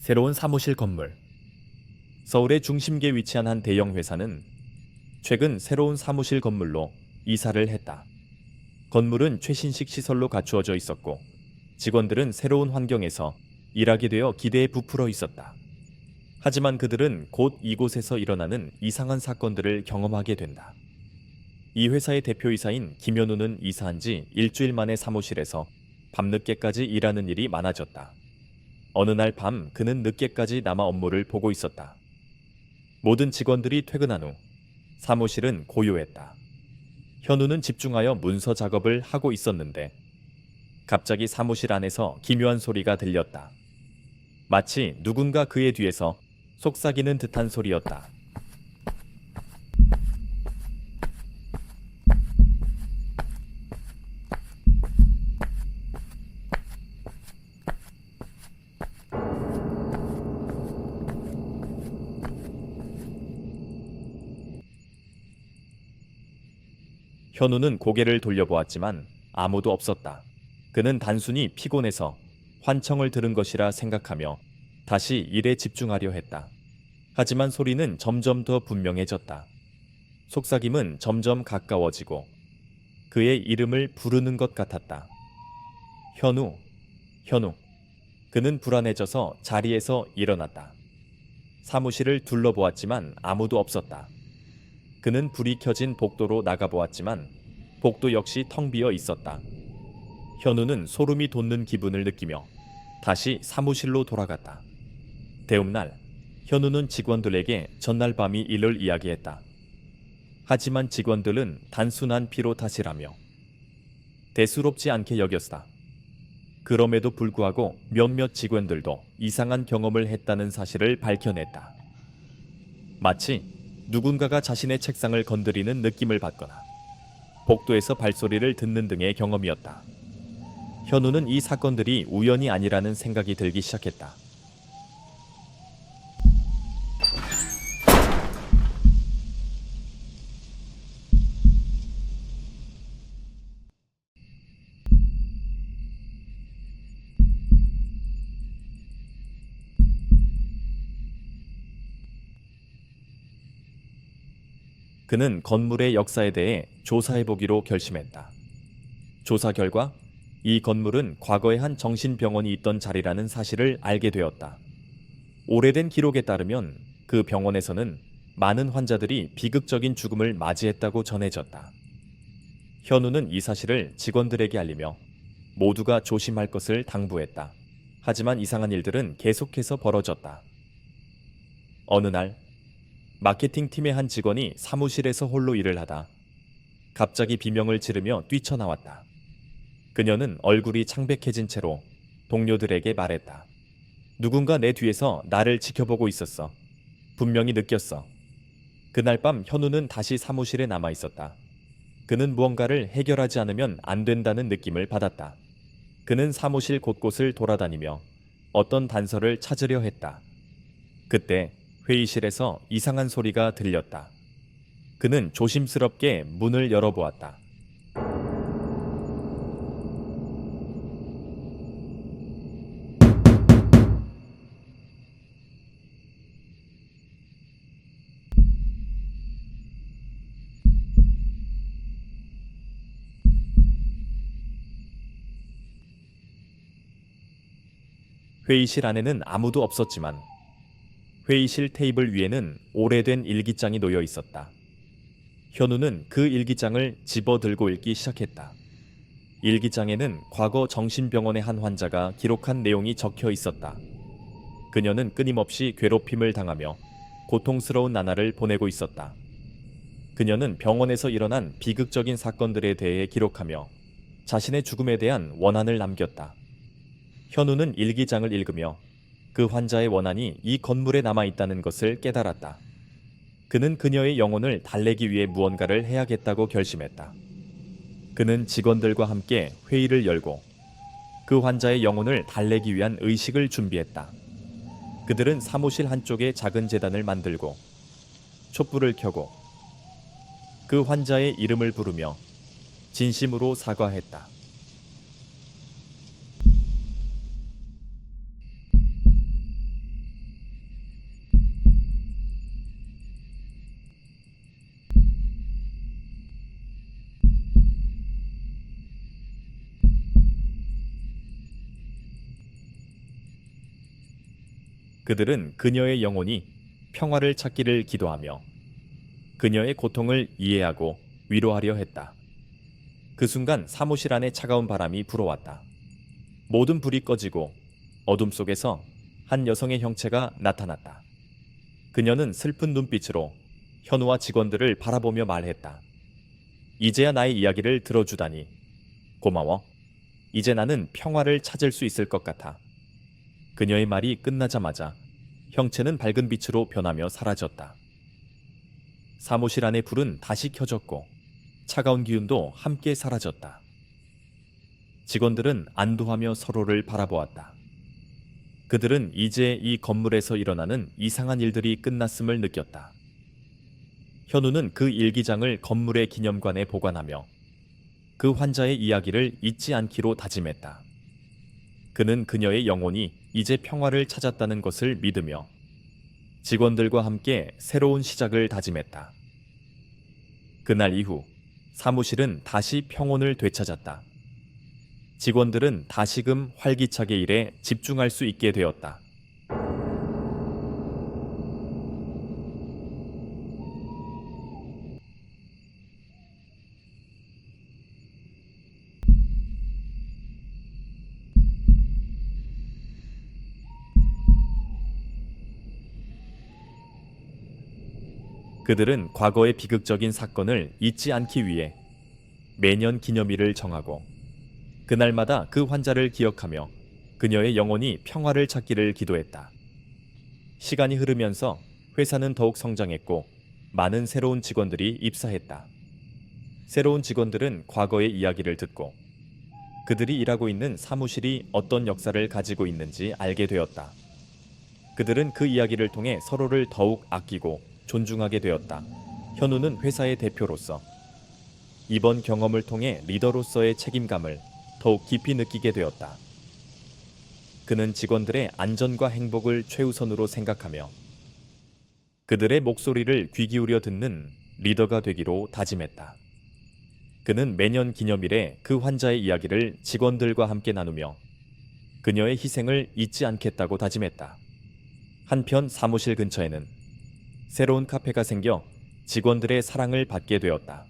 새로운 사무실 건물. 서울의 중심지에 위치한 한 대형 회사는 최근 새로운 사무실 건물로 이사를 했다. 건물은 최신식 시설로 갖추어져 있었고 직원들은 새로운 환경에서 일하게 되어 기대에 부풀어 있었다. 하지만 그들은 곧 이곳에서 일어나는 이상한 사건들을 경험하게 된다. 이 회사의 대표이사인 김현우는 이사한 지 일주일 만에 사무실에서 밤늦게까지 일하는 일이 많아졌다. 어느 날 밤 그는 늦게까지 남아 업무를 보고 있었다. 모든 직원들이 퇴근한 후 사무실은 고요했다. 현우는 집중하여 문서 작업을 하고 있었는데 갑자기 사무실 안에서 기묘한 소리가 들렸다. 마치 누군가 그의 뒤에서 속삭이는 듯한 소리였다. 현우는 고개를 돌려보았지만 아무도 없었다. 그는 단순히 피곤해서 환청을 들은 것이라 생각하며 다시 일에 집중하려 했다. 하지만 소리는 점점 더 분명해졌다. 속삭임은 점점 가까워지고 그의 이름을 부르는 것 같았다. 현우, 현우. 그는 불안해져서 자리에서 일어났다. 사무실을 둘러보았지만 아무도 없었다. 그는 불이 켜진 복도로 나가보았지만 복도 역시 텅 비어 있었다. 현우는 소름이 돋는 기분을 느끼며 다시 사무실로 돌아갔다. 대음날, 현우는 직원들에게 전날 밤이 일을 이야기했다. 하지만 직원들은 단순한 피로 탓이라며 대수롭지 않게 여겼다. 그럼에도 불구하고 몇몇 직원들도 이상한 경험을 했다는 사실을 밝혀냈다. 마치 누군가가 자신의 책상을 건드리는 느낌을 받거나 복도에서 발소리를 듣는 등의 경험이었다. 현우는 이 사건들이 우연이 아니라는 생각이 들기 시작했다. 그는 건물의 역사에 대해 조사해보기로 결심했다. 조사 결과 이 건물은 과거에 한 정신병원이 있던 자리라는 사실을 알게 되었다. 오래된 기록에 따르면 그 병원에서는 많은 환자들이 비극적인 죽음을 맞이했다고 전해졌다. 현우는 이 사실을 직원들에게 알리며 모두가 조심할 것을 당부했다. 하지만 이상한 일들은 계속해서 벌어졌다. 어느 날 마케팅 팀의 한 직원이 사무실에서 홀로 일을 하다 갑자기 비명을 지르며 뛰쳐나왔다. 그녀는 얼굴이 창백해진 채로 동료들에게 말했다. 누군가 내 뒤에서 나를 지켜보고 있었어. 분명히 느꼈어. 그날 밤 현우는 다시 사무실에 남아 있었다. 그는 무언가를 해결하지 않으면 안 된다는 느낌을 받았다. 그는 사무실 곳곳을 돌아다니며 어떤 단서를 찾으려 했다. 그때 회의실에서 이상한 소리가 들렸다. 그는 조심스럽게 문을 열어보았다. 회의실 안에는 아무도 없었지만 회의실 테이블 위에는 오래된 일기장이 놓여 있었다. 현우는 그 일기장을 집어들고 읽기 시작했다. 일기장에는 과거 정신병원의 한 환자가 기록한 내용이 적혀 있었다. 그녀는 끊임없이 괴롭힘을 당하며 고통스러운 나날을 보내고 있었다. 그녀는 병원에서 일어난 비극적인 사건들에 대해 기록하며 자신의 죽음에 대한 원한을 남겼다. 현우는 일기장을 읽으며 그 환자의 원한이 이 건물에 남아있다는 것을 깨달았다. 그는 그녀의 영혼을 달래기 위해 무언가를 해야겠다고 결심했다. 그는 직원들과 함께 회의를 열고 그 환자의 영혼을 달래기 위한 의식을 준비했다. 그들은 사무실 한쪽에 작은 제단을 만들고 촛불을 켜고 그 환자의 이름을 부르며 진심으로 사과했다. 그들은 그녀의 영혼이 평화를 찾기를 기도하며 그녀의 고통을 이해하고 위로하려 했다. 그 순간 사무실 안에 차가운 바람이 불어왔다. 모든 불이 꺼지고 어둠 속에서 한 여성의 형체가 나타났다. 그녀는 슬픈 눈빛으로 현우와 직원들을 바라보며 말했다. 이제야 나의 이야기를 들어주다니. 고마워. 이제 나는 평화를 찾을 수 있을 것 같아. 그녀의 말이 끝나자마자 형체는 밝은 빛으로 변하며 사라졌다. 사무실 안의 불은 다시 켜졌고 차가운 기운도 함께 사라졌다. 직원들은 안도하며 서로를 바라보았다. 그들은 이제 이 건물에서 일어나는 이상한 일들이 끝났음을 느꼈다. 현우는 그 일기장을 건물의 기념관에 보관하며 그 환자의 이야기를 잊지 않기로 다짐했다. 그는 그녀의 영혼이 이제 평화를 찾았다는 것을 믿으며 직원들과 함께 새로운 시작을 다짐했다. 그날 이후 사무실은 다시 평온을 되찾았다. 직원들은 다시금 활기차게 일에 집중할 수 있게 되었다. 그들은 과거의 비극적인 사건을 잊지 않기 위해 매년 기념일을 정하고 그날마다 그 환자를 기억하며 그녀의 영혼이 평화를 찾기를 기도했다. 시간이 흐르면서 회사는 더욱 성장했고 많은 새로운 직원들이 입사했다. 새로운 직원들은 과거의 이야기를 듣고 그들이 일하고 있는 사무실이 어떤 역사를 가지고 있는지 알게 되었다. 그들은 그 이야기를 통해 서로를 더욱 아끼고 존중하게 되었다. 현우는 회사의 대표로서 이번 경험을 통해 리더로서의 책임감을 더욱 깊이 느끼게 되었다. 그는 직원들의 안전과 행복을 최우선으로 생각하며 그들의 목소리를 귀 기울여 듣는 리더가 되기로 다짐했다. 그는 매년 기념일에 그 환자의 이야기를 직원들과 함께 나누며 그녀의 희생을 잊지 않겠다고 다짐했다. 한편 사무실 근처에는 새로운 카페가 생겨 직원들의 사랑을 받게 되었다.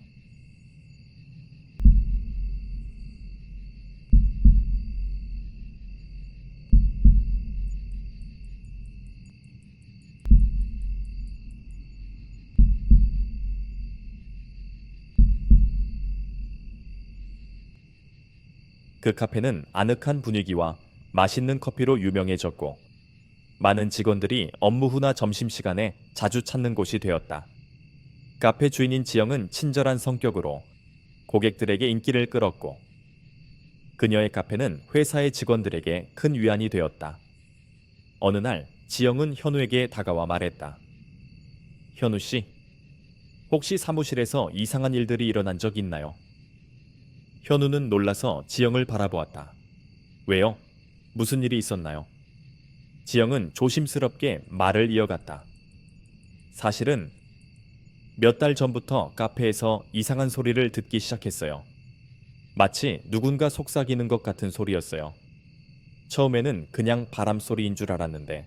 그 카페는 아늑한 분위기와 맛있는 커피로 유명해졌고 많은 직원들이 업무 후나 점심시간에 자주 찾는 곳이 되었다. 카페 주인인 지영은 친절한 성격으로 고객들에게 인기를 끌었고 그녀의 카페는 회사의 직원들에게 큰 위안이 되었다. 어느 날 지영은 현우에게 다가와 말했다. 현우 씨, 혹시 사무실에서 이상한 일들이 일어난 적 있나요? 현우는 놀라서 지영을 바라보았다. 왜요? 무슨 일이 있었나요? 지영은 조심스럽게 말을 이어갔다. 사실은 몇 달 전부터 카페에서 이상한 소리를 듣기 시작했어요. 마치 누군가 속삭이는 것 같은 소리였어요. 처음에는 그냥 바람 소리인 줄 알았는데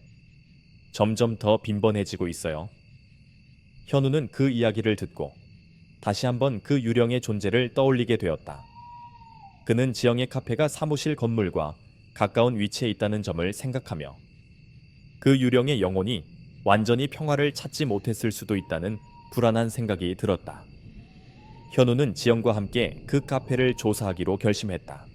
점점 더 빈번해지고 있어요. 현우는 그 이야기를 듣고 다시 한번 그 유령의 존재를 떠올리게 되었다. 그는 지영의 카페가 사무실 건물과 가까운 위치에 있다는 점을 생각하며 그 유령의 영혼이 완전히 평화를 찾지 못했을 수도 있다는 불안한 생각이 들었다. 현우는 지영과 함께 그 카페를 조사하기로 결심했다.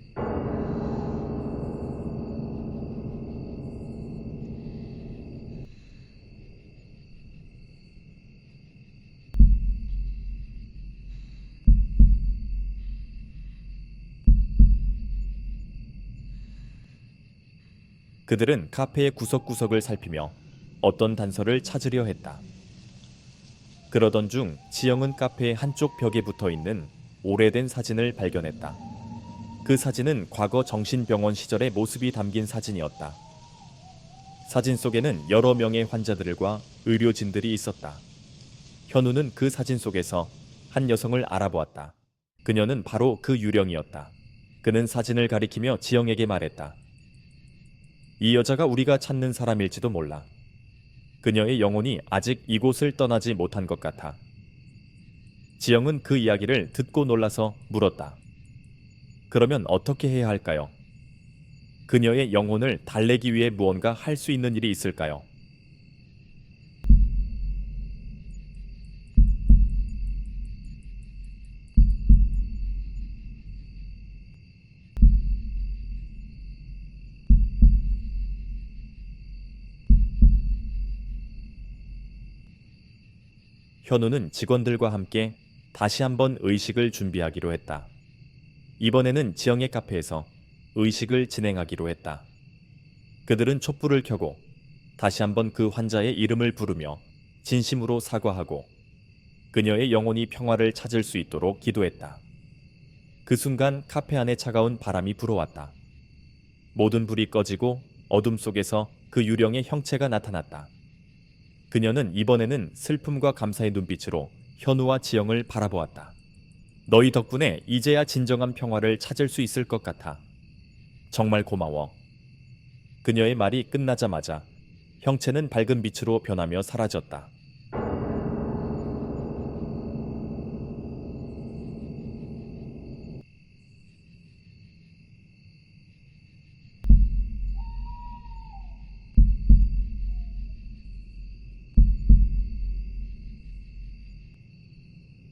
그들은 카페의 구석구석을 살피며 어떤 단서를 찾으려 했다. 그러던 중 지영은 카페의 한쪽 벽에 붙어 있는 오래된 사진을 발견했다. 그 사진은 과거 정신병원 시절의 모습이 담긴 사진이었다. 사진 속에는 여러 명의 환자들과 의료진들이 있었다. 현우는 그 사진 속에서 한 여성을 알아보았다. 그녀는 바로 그 유령이었다. 그는 사진을 가리키며 지영에게 말했다. 이 여자가 우리가 찾는 사람일지도 몰라. 그녀의 영혼이 아직 이곳을 떠나지 못한 것 같아. 지영은 그 이야기를 듣고 놀라서 물었다. 그러면 어떻게 해야 할까요? 그녀의 영혼을 달래기 위해 무언가 할 수 있는 일이 있을까요? 현우는 직원들과 함께 다시 한번 의식을 준비하기로 했다. 이번에는 지영의 카페에서 의식을 진행하기로 했다. 그들은 촛불을 켜고 다시 한번 그 환자의 이름을 부르며 진심으로 사과하고 그녀의 영혼이 평화를 찾을 수 있도록 기도했다. 그 순간 카페 안에 차가운 바람이 불어왔다. 모든 불이 꺼지고 어둠 속에서 그 유령의 형체가 나타났다. 그녀는 이번에는 슬픔과 감사의 눈빛으로 현우와 지영을 바라보았다. 너희 덕분에 이제야 진정한 평화를 찾을 수 있을 것 같아. 정말 고마워. 그녀의 말이 끝나자마자 형체는 밝은 빛으로 변하며 사라졌다.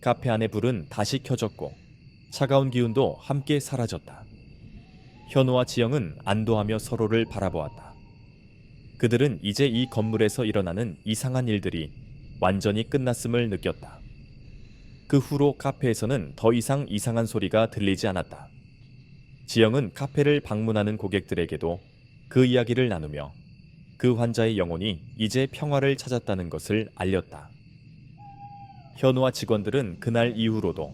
카페 안의 불은 다시 켜졌고 차가운 기운도 함께 사라졌다. 현우와 지영은 안도하며 서로를 바라보았다. 그들은 이제 이 건물에서 일어나는 이상한 일들이 완전히 끝났음을 느꼈다. 그 후로 카페에서는 더 이상 이상한 소리가 들리지 않았다. 지영은 카페를 방문하는 고객들에게도 그 이야기를 나누며 그 환자의 영혼이 이제 평화를 찾았다는 것을 알렸다. 현우와 직원들은 그날 이후로도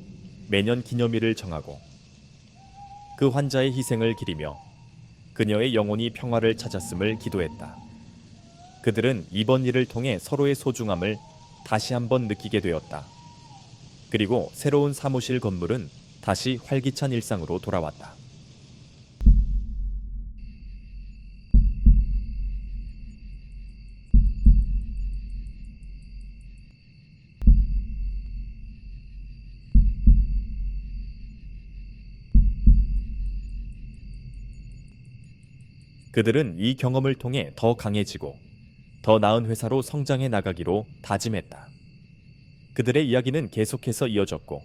매년 기념일을 정하고 그 환자의 희생을 기리며 그녀의 영혼이 평화를 찾았음을 기도했다. 그들은 이번 일을 통해 서로의 소중함을 다시 한번 느끼게 되었다. 그리고 새로운 사무실 건물은 다시 활기찬 일상으로 돌아왔다. 그들은 이 경험을 통해 더 강해지고 더 나은 회사로 성장해 나가기로 다짐했다. 그들의 이야기는 계속해서 이어졌고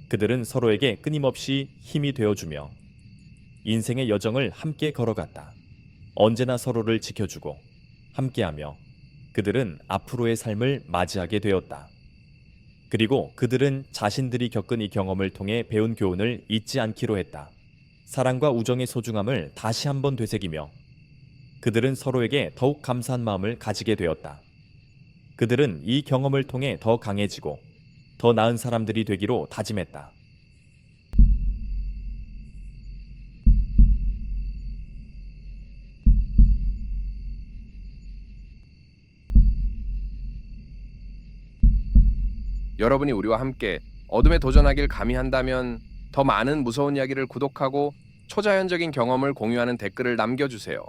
그들은 서로에게 끊임없이 힘이 되어주며 인생의 여정을 함께 걸어갔다. 언제나 서로를 지켜주고 함께하며 그들은 앞으로의 삶을 맞이하게 되었다. 그리고 그들은 자신들이 겪은 이 경험을 통해 배운 교훈을 잊지 않기로 했다. 사랑과 우정의 소중함을 다시 한번 되새기며 그들은 서로에게 더욱 감사한 마음을 가지게 되었다. 그들은 이 경험을 통해 더 강해지고 더 나은 사람들이 되기로 다짐했다. 여러분이 우리와 함께 어둠에 도전하길 감히 한다면 더 많은 무서운 이야기를 구독하고 초자연적인 경험을 공유하는 댓글을 남겨주세요.